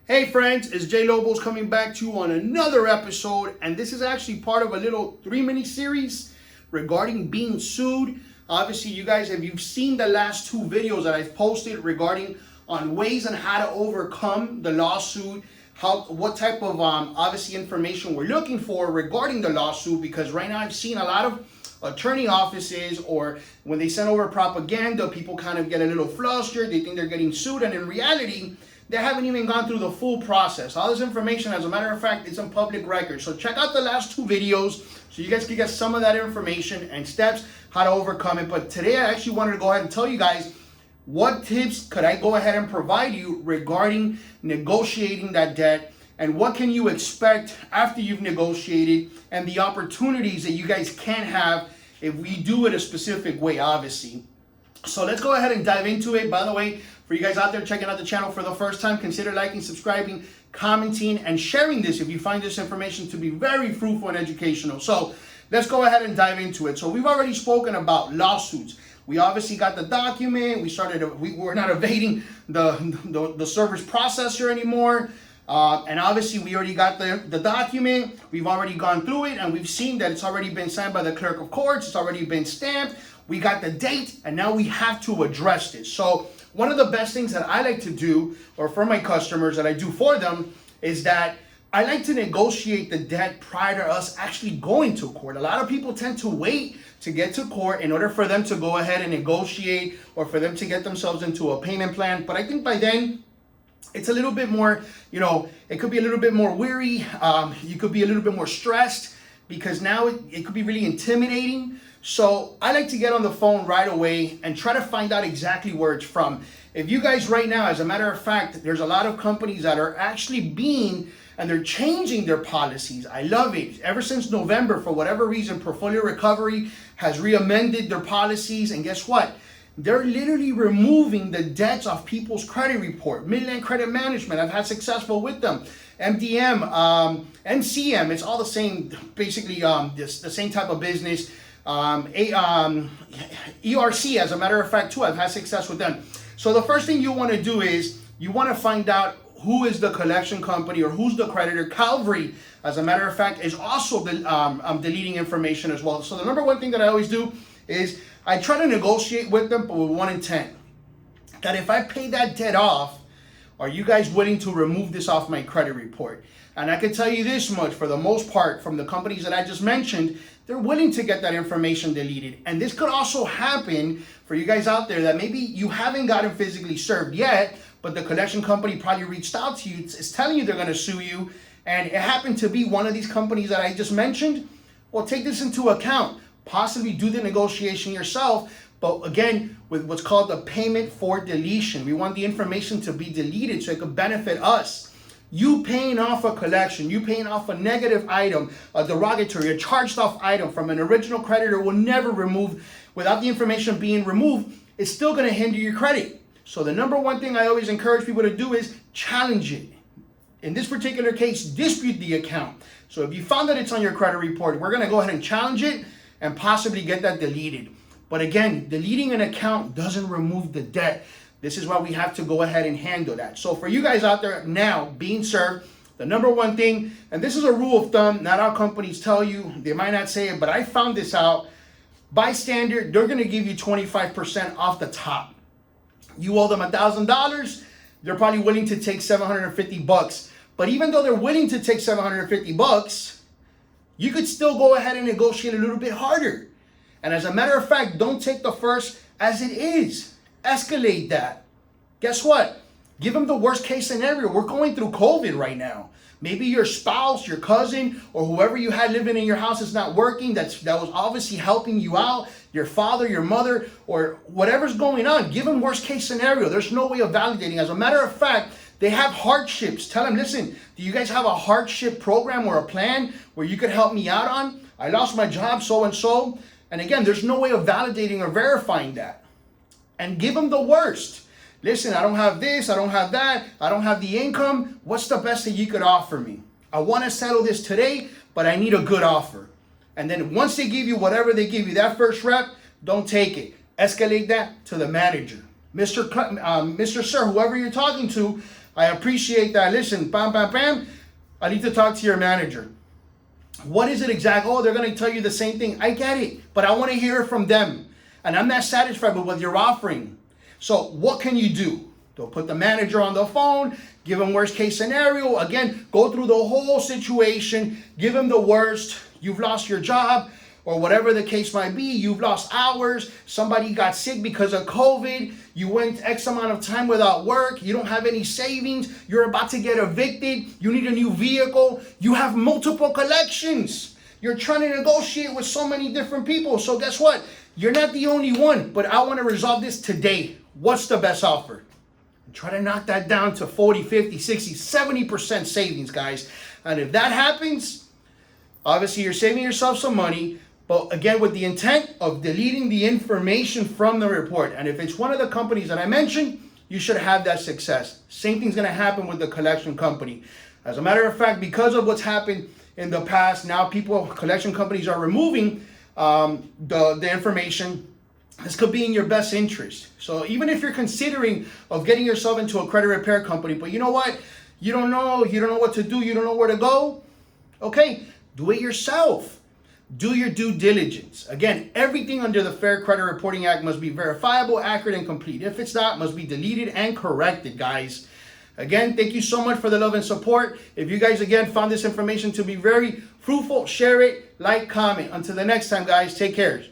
Hey friends, it's J Lobos coming back to you on another episode, and this is actually part of a little 3-mini series regarding being sued. Obviously, you guys, if you've seen the last 2 videos that I've posted regarding on ways on how to overcome the lawsuit, what type of obviously information we're looking for regarding the lawsuit, because right now I've seen a lot of attorney offices, or when they send over propaganda, people kind of get a little flustered. They think they're getting sued, and in reality, they haven't even gone through the full process. All this information, as a matter of fact, it's on public record. So check out the last 2 videos so you guys can get some of that information and steps how to overcome it. But today I actually wanted to go ahead and tell you guys what tips could I go ahead and provide you regarding negotiating that debt, and what can you expect after you've negotiated, and the opportunities that you guys can have if we do it a specific way, obviously. So let's go ahead and dive into it. By the way, for you guys out there checking out the channel for the first time, consider liking, subscribing, commenting, and sharing this if you find this information to be very fruitful and educational. So let's go ahead and dive into it. So we've already spoken about lawsuits. We obviously got the document. We're not evading the server's processor anymore. And obviously we already got the document. We've already gone through it, and we've seen that it's already been signed by the clerk of courts. It's already been stamped. We got the date, and now we have to address this. So one of the best things that I like to do, or for my customers that I do for them, is that I like to negotiate the debt prior to us actually going to court. A lot of people tend to wait to get to court in order for them to go ahead and negotiate, or for them to get themselves into a payment plan. But I think by then, it's a little bit more, it could be a little bit more weary. You could be a little bit more stressed, because now it could be really intimidating. So I like to get on the phone right away and try to find out exactly where it's from. If you guys right now, as a matter of fact, there's a lot of companies that are actually and they're changing their policies. I love it. Ever since November, for whatever reason, Portfolio Recovery has re-amended their policies, and guess what? They're literally removing the debts off people's credit report. Midland Credit Management, I've had successful with them. MDM, NCM, it's all the same, basically the same type of business. ERC, as a matter of fact, too, I've had success with them. So the first thing you want to do is you want to find out who is the collection company, or who's the creditor. Calvary, as a matter of fact, is also deleting information as well. So the number one thing that I always do is I try to negotiate with them, but with one intent: that if I pay that debt off, are you guys willing to remove this off my credit report? And I can tell you this much, for the most part, from the companies that I just mentioned, they're willing to get that information deleted. And this could also happen for you guys out there that maybe you haven't gotten physically served yet, but the collection company probably reached out to you, it's telling you they're going to sue you, and it happened to be one of these companies that I just mentioned. Well, take this into account. Possibly do the negotiation yourself, but again, with what's called the payment for deletion. We want the information to be deleted so it could benefit us. You paying off a collection, you paying off a negative item, a derogatory, a charged off item from an original creditor will never remove, without the information being removed, it's still going to hinder your credit. So the number one thing I always encourage people to do is challenge it. In this particular case, dispute the account. So if you found that it's on your credit report, we're going to go ahead and challenge it and possibly get that deleted. But again, deleting an account doesn't remove the debt. This is why we have to go ahead and handle that. So for you guys out there now being served, the number one thing, and this is a rule of thumb, not all companies tell you, they might not say it, but I found this out. By standard, they're going to give you 25% off the top. You owe them $1,000, they're probably willing to take $750. But even though they're willing to take $750, you could still go ahead and negotiate a little bit harder. And as a matter of fact, don't take the first as it is. Escalate that. Guess what? Give them the worst case scenario. We're going through COVID right now. Maybe your spouse, your cousin, or whoever you had living in your house is not working. That was obviously helping you out. Your father, your mother, or whatever's going on. Give them worst case scenario. There's no way of validating. As a matter of fact, they have hardships. Tell them, listen, do you guys have a hardship program or a plan where you could help me out on? I lost my job, so and so. And again, there's no way of validating or verifying that. And give them the worst. Listen, I don't have this, I don't have that, I don't have the income. What's the best that you could offer me? I want to settle this today, but I need a good offer. And then once they give you whatever they give you, that first rep, don't take it. Escalate that to the manager. Mr. Sir, whoever you're talking to, I appreciate that. Listen, bam, bam, bam. I need to talk to your manager. What is it exactly? Oh, they're going to tell you the same thing. I get it, but I want to hear it from them. And I'm not satisfied with what you're offering. So what can you do? They'll put the manager on the phone, give him worst case scenario. Again, go through the whole situation, give him the worst. You've lost your job, or whatever the case might be. You've lost hours. Somebody got sick because of COVID. You went X amount of time without work. You don't have any savings. You're about to get evicted. You need a new vehicle. You have multiple collections. You're trying to negotiate with so many different people. So guess what? You're not the only one, but I want to resolve this today. What's the best offer? And try to knock that down to 40, 50, 60, 70% savings, guys. And if that happens, obviously you're saving yourself some money, but again, with the intent of deleting the information from the report. And if it's one of the companies that I mentioned, you should have that success. Same thing's going to happen with the collection company. As a matter of fact, because of what's happened in the past, now collection companies are removing the information. This could be in your best interest. So even if you're considering of getting yourself into a credit repair company, but you know what? You don't know what to do, you don't know where to go. Okay, do it yourself. Do your due diligence. Again, everything under the Fair Credit Reporting Act must be verifiable, accurate, and complete. If it's not, it must be deleted and corrected, guys. Again, thank you so much for the love and support. If you guys, again, found this information to be very fruitful, share it, like, comment. Until the next time, guys, take care.